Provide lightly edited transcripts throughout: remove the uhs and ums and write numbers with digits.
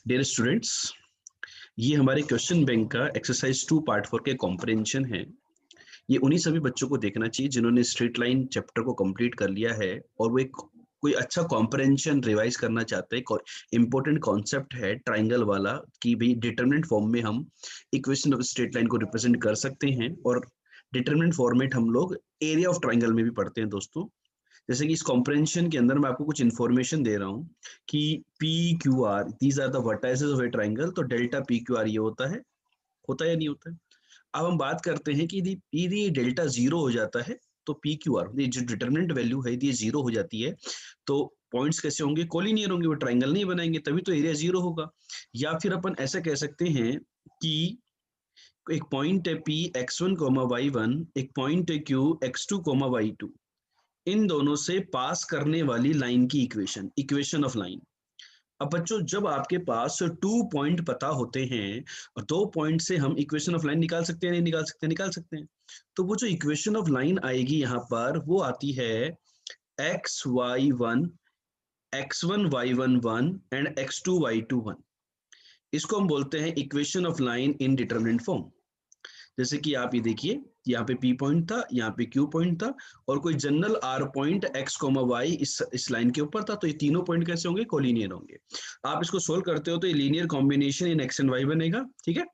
Dear students, ये हमारे question bank का एक्सरसाइज 2 पार्ट 4 के कॉम्प्रिहेंशन है। ये उन्हीं सभी बच्चों को देखना चाहिए जिन्होंने स्ट्रेट लाइन चैप्टर को कंप्लीट कर लिया है और वो एक कोई अच्छा कॉम्प्रिहेंशन रिवाइज करना चाहते हैं। इंपॉर्टेंट कॉन्सेप्ट है ट्राइंगल वाला कि भाई डिटरमिनेंट फॉर्म में हम इक्वेशन ऑफ स्ट्रेट लाइन को रिप्रेजेंट कर सकते हैं और डिटरमिनेंट फॉर्मेट हम लोग एरिया ऑफ ट्राइंगल में भी पढ़ते हैं दोस्तों। जैसे कि इस कॉम्प्रिहेंशन के अंदर मैं आपको कुछ इन्फॉर्मेशन दे रहा हूँ कि P Q R these are the vertices of a triangle. तो डेल्टा पी क्यू आर ये होता है या नहीं होता है। अब हम बात करते हैं कि यदि डेल्टा जीरो हो जाता है तो पी क्यू आर जो डिटरमिनेंट वैल्यू है यदि जीरो हो जाती है तो पॉइंट्स कैसे होंगे, कोलिनियर होंगे, वो ट्राइंगल नहीं बनाएंगे, तभी तो एरिया जीरो होगा। या फिर अपन ऐसा कह सकते हैं कि एक पॉइंट है पी x1 y1, एक पॉइंट है क्यू x2 y2, इन दोनों से पास करने वाली लाइन की इक्वेशन ऑफ लाइन। अब बच्चों जब आपके पास 2 पॉइंट पता होते हैं और 2 पॉइंट से हम इक्वेशन ऑफ लाइन निकाल सकते हैं, नहीं निकाल सकते, निकाल सकते हैं। तो वो जो इक्वेशन ऑफ लाइन आएगी यहाँ पर वो आती है x1 y11 and x2 y21। इसको हम बोलते हैं equation of line in determinant form. जैसे कि आप ये देखिए, यहाँ पे P पॉइंट था, यहाँ पे Q पॉइंट था और कोई general R point x, y इस लाइन के ऊपर था। तो ये तीनों पॉइंट कैसे होंगे, कोलिनियर होंगे। आप इसको सोल्व करते हो तो ये linear combination in x and y बनेगा। ठीक है,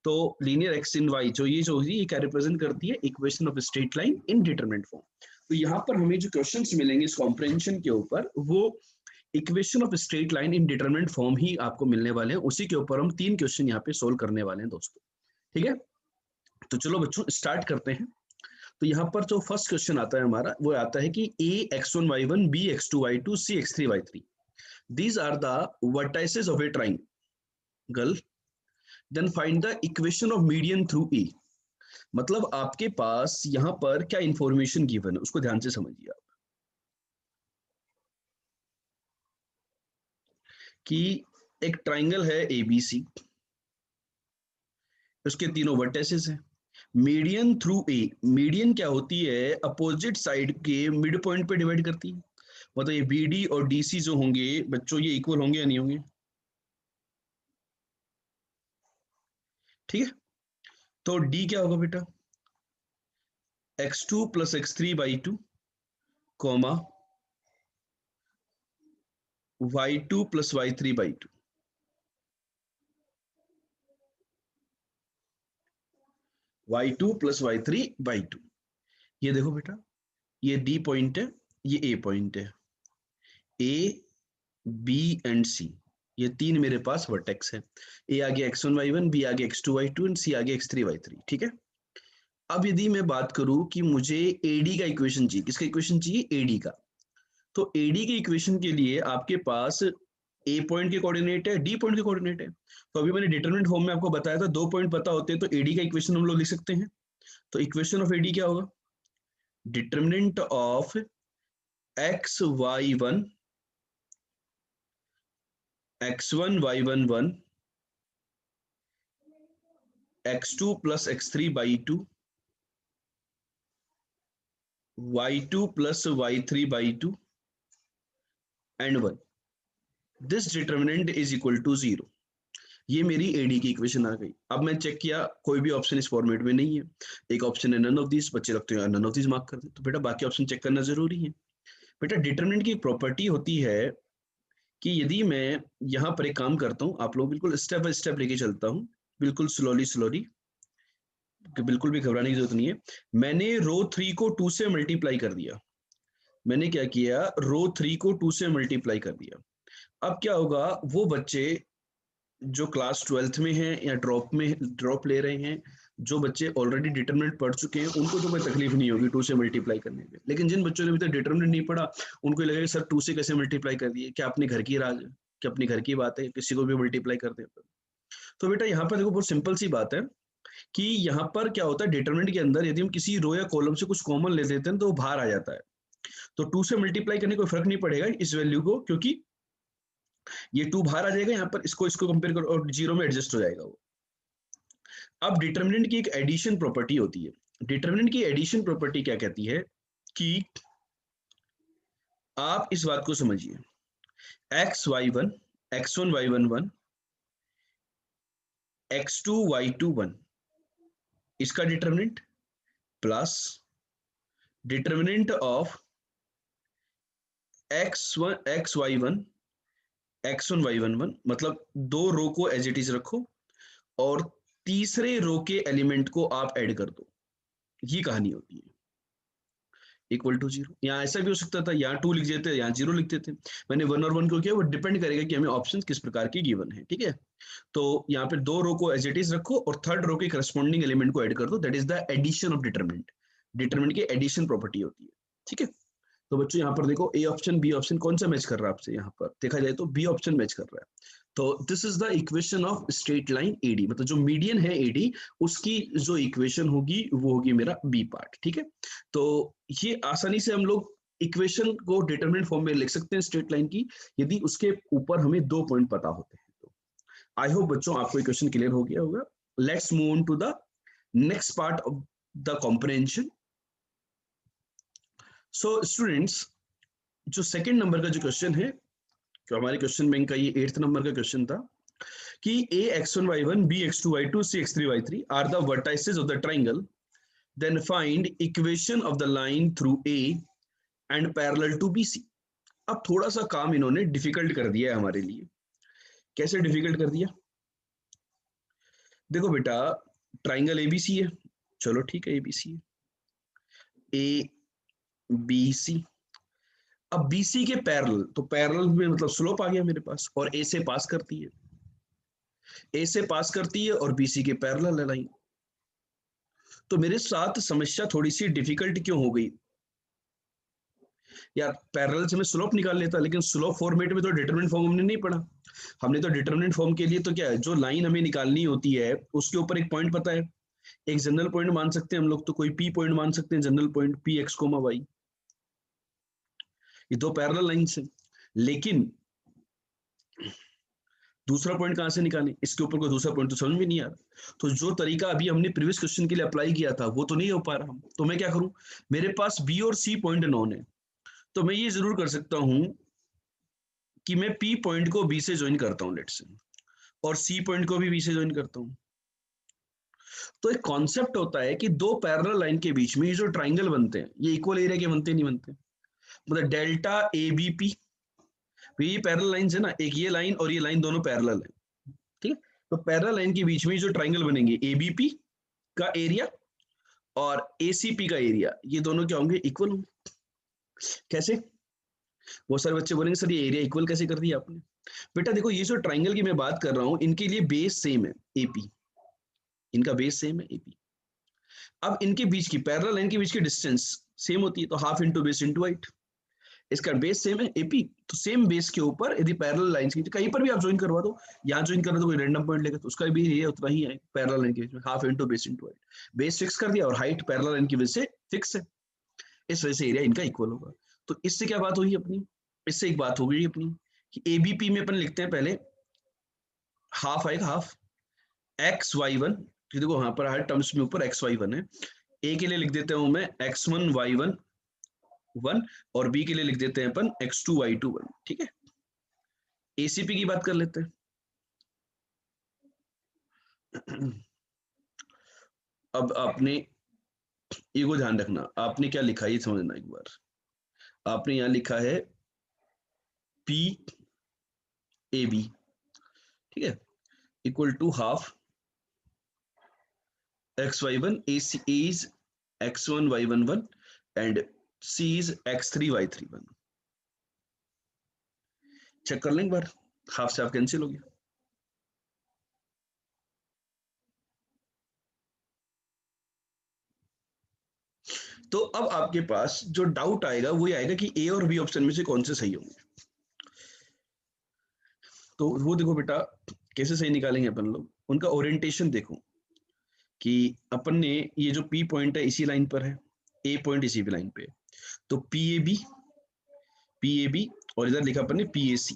तो लीनियर x इन y जो होगी ये क्या रिप्रेजेंट करती है, equation of straight line in determinant form. तो यहाँ पर हमें जो क्वेश्चंस मिलेंगे इस कॉम्प्रिहेंशन के ऊपर वो equation of straight line in determinant form ही आपको मिलने वाले हैं। उसी के ऊपर हम 3 क्वेश्चन यहाँ पे सोल्व करने वाले हैं दोस्तों। ठीक है, तो चलो बच्चों स्टार्ट करते हैं। तो यहाँ पर जो फर्स्ट क्वेश्चन आता है हमारा वो आता है कि a x1 y1 b x2 y2 c x3 y3 these are the vertices of a triangle, then find the equation of median through a। मतलब आपके पास यहाँ पर क्या इंफॉर्मेशन गिवन है उसको ध्यान से समझिए आप कि एक ट्राइंगल है ABC, उसके तीनों वर्टेसेस हैं। मीडियन थ्रू ए, मीडियन क्या होती है, अपोजिट साइड के मिड पॉइंट पे डिवाइड करती है। मतलब ये BD और DC जो होंगे बच्चों ये इक्वल होंगे या नहीं होंगे। ठीक है, तो D क्या होगा बेटा, x2 plus x3/2 comma y2 plus y3/2। y2 plus y3/2। ये देखो बेटा, ये D पॉइंट है, ये A पॉइंट है, A B एंड C, ये तीन मेरे पास वर्टेक्स है। A आगे x1 y1, B आगे x2 y2 एंड C आगे x3 y3। ठीक है, अब यदि मैं बात करूं कि मुझे AD का इक्वेशन चाहिए, किसका इक्वेशन चाहिए, AD का। तो AD के इक्वेशन के लिए आपके पास A पॉइंट के कोऑर्डिनेट है, D पॉइंट के कोऑर्डिनेट है। तो अभी मैंने डिटरमिनेंट फॉर्म में आपको बताया था 2 पॉइंट पता होते हैं तो AD का इक्वेशन हम लोग लिख सकते हैं। तो इक्वेशन ऑफ AD क्या होगा, determinant of x1 y11 x2 plus x3/2 y2 plus y3/2 and 1, this determinant is equal to 0। ये मेरी AD की इक्वेशन आ गई। अब मैं चेक किया कोई भी ऑप्शन इस फॉर्मेट में नहीं है, एक ऑप्शन है नन ऑफ दिस, बच्चे रखते हैं नन ऑफ दिस मार्क कर दे। तो बेटा बाकी ऑप्शन चेक करना जरूरी है। बेटा डिटरमिनेंट की प्रॉपर्टी होती है कि यदि मैं यहाँ पर एक काम करता हूँ, आप लोग बिल्कुल स्टेप बाय स्टेप लेके चलता हूँ, बिल्कुल स्लोली, बिल्कुल भी घबराने की जरूरत नहीं है। मैंने रो 3 को 2 से मल्टीप्लाई कर दिया। मैंने क्या किया, रो 3 को 2 से मल्टीप्लाई कर दिया। अब क्या होगा, वो बच्चे जो क्लास 12th में हैं या ड्रॉप ले रहे हैं, जो बच्चे ऑलरेडी डिटरमिनेंट पढ़ चुके हैं उनको तो कोई तकलीफ नहीं होगी 2 से मल्टीप्लाई करने में। लेकिन जिन बच्चों ने अभी तक डिटरमिनेंट नहीं पढ़ा उनको लगेगा सर 2 से कैसे मल्टीप्लाई कर दिए, क्या अपने घर की राज है, क्या अपनी घर की बात है, किसी को भी मल्टीप्लाई कर दे। तो बेटा यहाँ पर देखो बहुत सिंपल सी बात है कि यहाँ पर क्या होता है, डिटरमिनेंट के अंदर यदि हम किसी रो या कॉलम से कुछ कॉमन ले देते हैं तो वो बाहर आ जाता है। तो 2 से मल्टीप्लाई करने कोई फर्क नहीं पड़ेगा इस वैल्यू को, क्योंकि ये 2 बाहर आ जाएगा, यहाँ पर इसको कंपेयर करो और 0 में एडजस्ट हो जाएगा वो। अब डिटरमिनेंट की एक एडिशन प्रॉपर्टी होती है। डिटरमिनेंट की एडिशन प्रॉपर्टी क्या कहती है कि आप इस बात को समझिए, x1 y11 x2 y2 1 इसका determinant plus determinant of x1 xy1 x1 y1 1, मतलब दो रो को एज इट इज रखो और तीसरे रो के एलिमेंट को आप ऐड कर दो, ये कहानी होती है। इक्वल टू जीरो, यहाँ ऐसा भी हो सकता था, यहाँ 2 लिख देते, यहाँ 0 लिख देते। मैंने 1 और 1 को किया, वो डिपेंड करेगा कि हमें ऑप्शन किस प्रकार की गिवन है, ठीक है। तो यहाँ पे दो रो को एज इट इज रखो और थर्ड रो के करस्पॉन्डिंग एलिमेंट को ऐड कर दो, that is the addition of determinant. Determinant की एडिशन प्रॉपर्टी होती है, ठीक है। तो बच्चों यहाँ पर देखो ए ऑप्शन बी ऑप्शन कौन सा मैच कर रहा है आपसे, यहाँ पर देखा जाए तो बी ऑप्शन मैच कर रहा है। तो this is the equation of straight line AD, मतलब जो मीडियन है एडी उसकी जो इक्वेशन होगी वो होगी मेरा बी पार्ट, ठीक है। तो ये आसानी से हम लोग इक्वेशन को डिटरमिनेंट फॉर्म में लिख सकते हैं स्ट्रेट लाइन की, यदि उसके ऊपर हमें 2 पॉइंट पता होते हैं तो। आई होप बच्चों आपको इक्वेशन क्लियर हो गया होगा। Let's move on to the next part of the comprehension. So students, जो सेकंड नंबर का जो क्वेश्चन है, जो हमारे क्वेश्चन बैंक का ये 8th नंबर का क्वेश्चन था कि a x1 y1 b x2 y2 c x3 y3 are the vertices of the triangle, then find equation of the line through a and parallel to bc। अब थोड़ा सा काम इन्होंने डिफिकल्ट कर दिया है हमारे लिए। कैसे डिफिकल्ट कर दिया? देखो बेटा, ट्राइंगल एबीसी है, चलो ठीक है एबीसी है, ए बी सी। अब बीसी के पैरेलल, तो पैरेलल में मतलब स्लोप आ गया मेरे पास, और ए से पास करती है, ए से पास करती है और बीसी के पैरेलल है लाइन। तो मेरे साथ समस्या थोड़ी सी डिफिकल्ट क्यों हो गई यार? पैरेलल से मैं स्लोप निकाल लेता, लेकिन स्लोप फॉर्मेट में तो डिटरमिनेंट फॉर्म हमने नहीं पढ़ा। हमने तो डिटरमिनेंट फॉर्म के लिए तो क्या है, जो लाइन हमें निकालनी होती है उसके ऊपर एक पॉइंट पता है, एक जनरल पॉइंट मान सकते हैं हम लोग, तो कोई पी पॉइंट मान सकते हैं, general point P x comma y. ये दो पैरेलल लाइंस है, लेकिन दूसरा पॉइंट कहां से निकालें, इसके ऊपर कोई दूसरा पॉइंट तो समझ में नहीं आ रहा। तो जो तरीका अभी हमने प्रीवियस क्वेश्चन के लिए अप्लाई किया था वो तो नहीं हो पा रहा। तो मैं क्या करूं, मेरे पास बी और सी पॉइंट नॉन है, तो मैं ये जरूर कर सकता हूं कि मैं पी पॉइंट को बी से ज्वाइन करता हूं लेट्स से, और सी पॉइंट को भी बी से ज्वाइन करता हूं। तो एक कॉन्सेप्ट होता है कि दो पैरेलल लाइन के बीच में ये जो ट्राइंगल बनते हैं ये इक्वल एरिया के बनते नहीं बनते, मतलब डेल्टा ए बी पी, ये पैरेलल लाइंस है ना, एक ये लाइन और ये लाइन दोनों पैरेलल है, ठीक है। तो पैरेलल लाइन के बीच में जो ट्राइंगल बनेंगे एबीपी का एरिया और एसीपी का एरिया, ये दोनों क्या होंगे, इक्वल होंगे। कैसे? बहुत सारे बच्चे बोलेंगे सर ये एरिया इक्वल कैसे कर दिया आपने? बेटा देखो, ये जो ट्राइंगल की मैं बात कर रहा हूं इनके लिए बेस सेम है एपी, इनका बेस सेम है एपी। अब इनके बीच की पैरेलल लाइन के बीच की डिस्टेंस सेम होती है, तो half into base into height. इसका बेस सेम है एपी, तो सेम बेस के ऊपर यदि पैरेलल लाइंस की कहीं पर भी आप ज्वाइन करवा दो, यहाँ ज्वाइन कर दो कोई रैंडम पॉइंट लेगा तो उसका भी ये उतना ही है, पैरेलल लाइन के बीच में half into base into height. Base fix कर दिया और हाइट पैरेलल लाइन की वजह से फिक्स है, इस वजह से एरिया इनका इक्वल होगा। तो इससे क्या बात हुई अपनी, इससे एक बात हो गई अपनी कि एबीपी में अपन लिखते हैं पहले हाफ आएगा, हाफ एक्स वाई वन, देखो यहाँ पर हर टर्म्स में ऊपर एक्स वाई वन है, ए के लिए लिख देता हूं मैं X one Y one one, और बी के लिए लिख देते हैं अपन X two Y two one, ठीक है। एसीपी की बात कर लेते हैं। अब आपने ये को ध्यान रखना, आपने क्या लिखा है ये समझना एक बार। आपने यहां लिखा है पी ए बी, ठीक है, equal to half x y one, A C is x one Y one one and C is x three y three one. Check कर लें एक बार, हाफ से हाफ कैंसिल हो गया। तो अब आपके पास जो डाउट आएगा वो ये आएगा कि ए और बी ऑप्शन में से कौन से सही होंगे। तो वो देखो बेटा, कैसे सही निकालेंगे अपन लोग, उनका ओरिएंटेशन देखो कि अपन ने ये जो पी पॉइंट है इसी लाइन पर है, ए पॉइंट इसी भी लाइन पे है, तो पी ए बी और इधर लिखा अपन ने पी ए सी,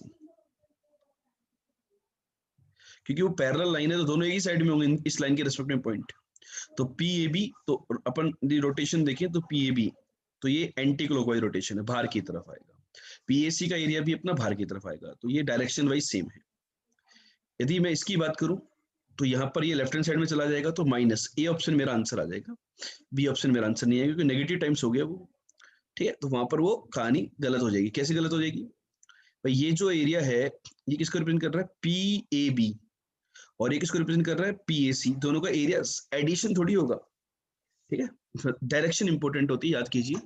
क्योंकि वो पैरेलल लाइन है तो दोनों एक ही साइड में होंगे इस लाइन के रेस्पेक्ट में पॉइंट। तो पी ए बी, तो अपन रोटेशन देखें तो पी ए बी, तो ये एंटी क्लॉकवाइज रोटेशन है, बाहर की तरफ आएगा। पी ए सी का एरिया भी अपना बाहर की तरफ आएगा, तो ये डायरेक्शन वाइज सेम है। यदि मैं इसकी बात करूं तो यहाँ पर ये लेफ्ट हैंड साइड में चला जाएगा तो माइनस, ए ऑप्शन मेरा आंसर आ जाएगा, बी ऑप्शन मेरा आंसर नहीं आएगा क्योंकि नेगेटिव टाइम्स हो गया वो। ठीक है, तो वहां पर वो कहानी गलत हो जाएगी। कैसे गलत हो जाएगी भाई, ये जो एरिया है ये किसको रिप्रेजेंट कर रहा है, पी ए बी, और ये किसको रिप्रेजेंट कर रहा है, पी ए सी। दोनों का एरिया एडिशन थोड़ी होगा। ठीक है, डायरेक्शन इंपॉर्टेंट होती है, याद कीजिए।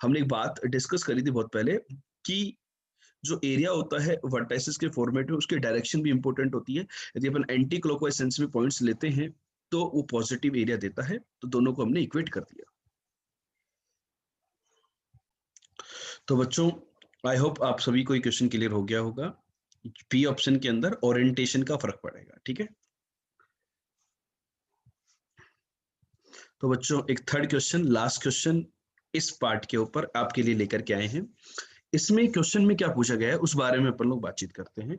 हमने एक बात डिस्कस करी थी बहुत पहले कि जो एरिया होता है वर्टाइसिस के फॉर्मेट में, उसकी डायरेक्शन भी इंपॉर्टेंट होती है। यदि अपन एंटी क्लॉकवाइज सेंस में पॉइंट्स लेते हैं तो वो पॉजिटिव एरिया देता है। तो दोनों को हमने इक्वेट कर दिया। तो बच्चों, आई होप आप सभी को क्वेश्चन क्लियर हो गया होगा। पी ऑप्शन के अंदर ओरिएंटेशन का फर्क पड़ेगा। ठीक है, तो बच्चों एक थर्ड क्वेश्चन, लास्ट क्वेश्चन इस पार्ट के ऊपर आपके लिए लेकर के आए हैं। इसमें क्वेश्चन में क्या पूछा गया है उस बारे में अपन लोग बातचीत करते हैं।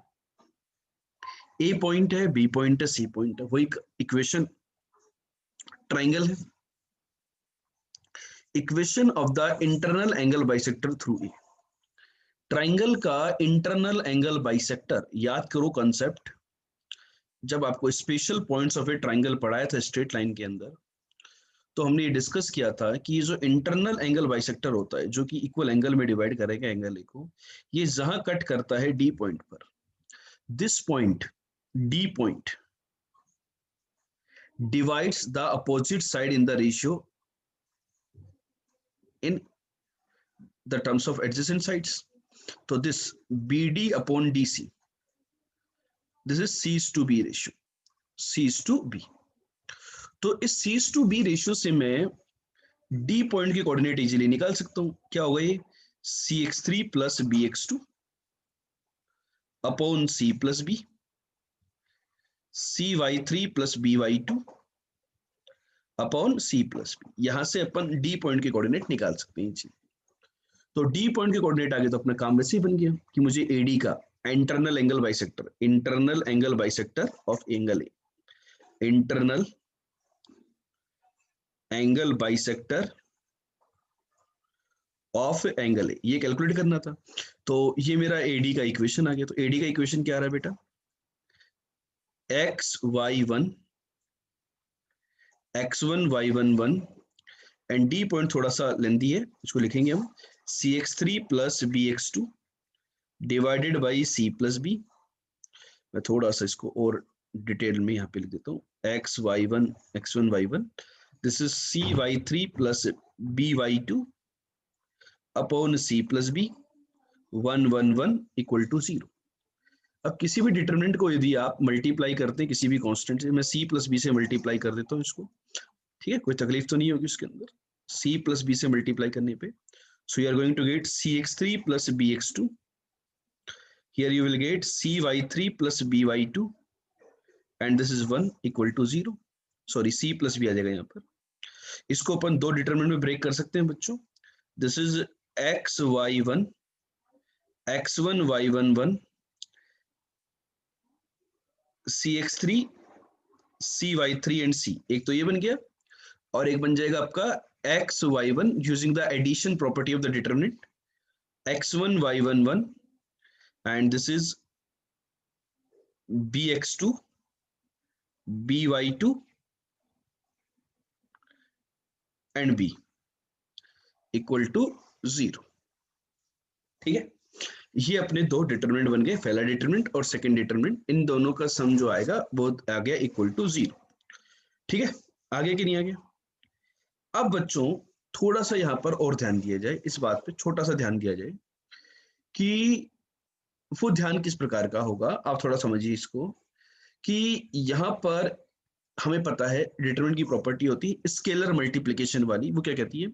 ए पॉइंट है, बी पॉइंट है, सी पॉइंट है, वो एक इक्वेशन ट्राइंगल है। Equation of the internal angle bisector through a. Triangle का इंटरनल एंगल बाइसेक्टर, याद करो कॉन्सेप्ट, जब आपको special points of a triangle पढ़ाया था स्ट्रेट लाइन के अंदर, तो हमने ये डिस्कस किया था कि ये जो इंटरनल एंगल बाइसेक्टर होता है जो कि इक्वल एंगल में डिवाइड करेगा एंगल ए को, ये जहां कट करता है डी पॉइंट पर, this point D point divides the opposite side in the ratio in the terms of adjacent sides. So this BD upon DC, this is C is to B ratio, C is to B. तो इस C is to B ratio से मैं D point की coordinate easily निकाल सकता हूं। क्या होगा ये, CX3 plus BX2 upon C plus B, CY3 plus BY2 upon C plus B। यहां से अपन D पॉइंट की कोऑर्डिनेट निकाल सकते हैं। तो डी पॉइंट के कोऑर्डिनेट आ गए तो अपना काम वैसे ही बन गया कि मुझे एडी का internal angle bisector of angle A, internal angle bisector of angle A, ये कैलकुलेट करना था। तो ये मेरा एडी का इक्वेशन आ गया। तो एडी का इक्वेशन क्या आ रहा है बेटा, x1 y11 and D point थोड़ा सा लेंदी है, इसको लिखेंगे हम CX3 plus BX2 divided by C plus B। मैं थोड़ा सा इसको और डिटेल में यहाँ पे लिख देता हूँ, x1 y1, this is CY3 plus BY2 upon C plus B 111 equal to 0। अब किसी भी डिटरमिनेंट को यदि आप मल्टीप्लाई करते हैं किसी भी कांस्टेंट से, मैं C प्लस B से मल्टीप्लाई कर देता हूँ इसको। ठीक है, कोई तकलीफ तो नहीं होगी उसके अंदर, C प्लस B से मल्टीप्लाई करने पे। So you are going to get CX3 plus BX2. Here you will get CY3 plus BY2 and this is 1 equal to 0. Sorry, C plus B आ जाएगा यहाँ पर। इसको अपन दो डिटरमिनेंट में ब्रेक कर सकते हैं बच्चों। This is XY1 X1 Y11 CX3 CY3 and C। एक तो ये बन गया और एक बन जाएगा आपका XY1 using the addition property of the determinant X1 Y11 and this is BX2 BY2 and B equal to 0। ठीक है, ये अपने दो डिटरमिनेंट बन गए, पहला डिटरमिनेंट और सेकंड डिटरमिनेंट, इन दोनों का सम जो आएगा वो आ गया इक्वल टू 0। ठीक है, आगे कि नहीं आ गया। अब बच्चों थोड़ा सा यहाँ पर और ध्यान दिया जाए, इस बात पे छोटा सा ध्यान दिया जाए कि वो ध्यान किस प्रकार का होगा, आप थोड़ा समझिए इसको कि यहाँ पर हमें पता है डिटरमिनेंट की प्रॉपर्टी होती है स्केलर मल्टीप्लिकेशन वाली। वो क्या कहती है,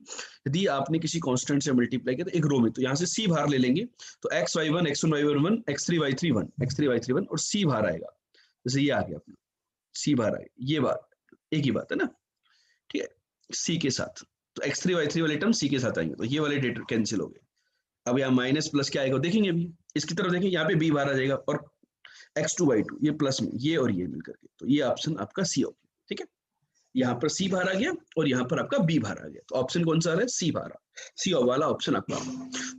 यदि आपने किसी कांस्टेंट से मल्टीप्लाई किया तो एक रो में, तो यहाँ से C बाहर ले लेंगे तो XY1 X1 Y11 X3 Y3 1 X3 Y3 1 और C बाहर आएगा। जैसे ये आ गया अपना C बाहर आएगा, ये बात एक ही बात है ना। ठीक है, C के साथ तो X3 Y3 वाले टर्म C के साथ आएंगे तो ये वाले डेटा कैंसिल हो गए। अब यहाँ माइनस प्लस क्या आएगा देखेंगे, अभी इसकी तरफ देखें, यहाँ पे B बाहर आ जाएगा और X2 Y2 ये प्लस में ये और ये मिलकर के, तो ये ऑप्शन आपका C हो गया। ठीक है, यहाँ पर C बाहर आ गया और यहाँ पर आपका B बाहर आ गया, तो ऑप्शन कौन सा आ रहा है, C बाहर आ, C वाला ऑप्शन आपका।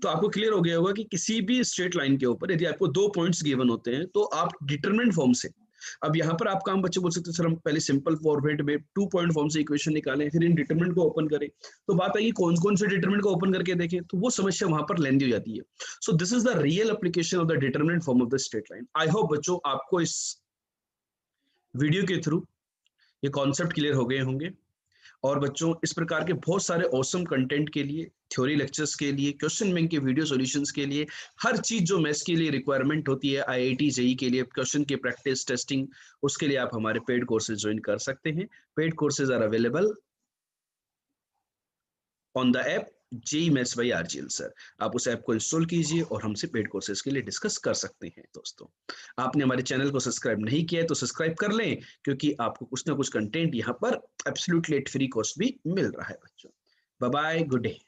तो आपको क्लियर हो गया होगा कि किसी भी स्ट्रेट लाइन के ऊपर यदि आपको दो पॉइंट्स गिवन होते हैं तो आप डिटरमिनेंट फॉर्म से अब यहाँ पर आप काम बच्चे बोल सकते हैं सर हम पहले सिंपल फॉर्मेट में 2 पॉइंट फॉर्म से इक्वेशन निकालें, फिर इन डिटरमिनेंट को ओपन करें। तो बात आएगी कौन कौन से डिटरमिनेंट को ओपन करके देखें, तो वो समस्या वहां पर लेंदी हो जाती है। So this is the real application of the determinant form of the straight line. I hope बच्चों आपको इस वीडियो के थ्रू ये कॉन्सेप्ट क्लियर हो गए होंगे। और बच्चों इस प्रकार के बहुत सारे ऑसम कंटेंट के लिए, थ्योरी लेक्चर्स के लिए, क्वेश्चन बैंक के वीडियो सॉल्यूशंस के लिए, हर चीज जो मैथ्स के लिए रिक्वायरमेंट होती है, आईआईटी जेई के लिए क्वेश्चन की प्रैक्टिस टेस्टिंग, उसके लिए आप हमारे पेड कोर्सेज ज्वाइन कर सकते हैं। Paid courses are available on the app JEE maths by RGL sir. आप उस ऐप को इंस्टॉल कीजिए और हमसे पेड कोर्सेज के लिए डिस्कस कर सकते हैं। दोस्तों आपने हमारे चैनल को सब्सक्राइब नहीं किया है तो सब्सक्राइब कर लें, क्योंकि आपको कुछ ना कुछ कंटेंट यहाँ पर एब्सोल्युटली एट फ्री कॉस्ट भी मिल रहा है बच्चों। Bye bye, good day.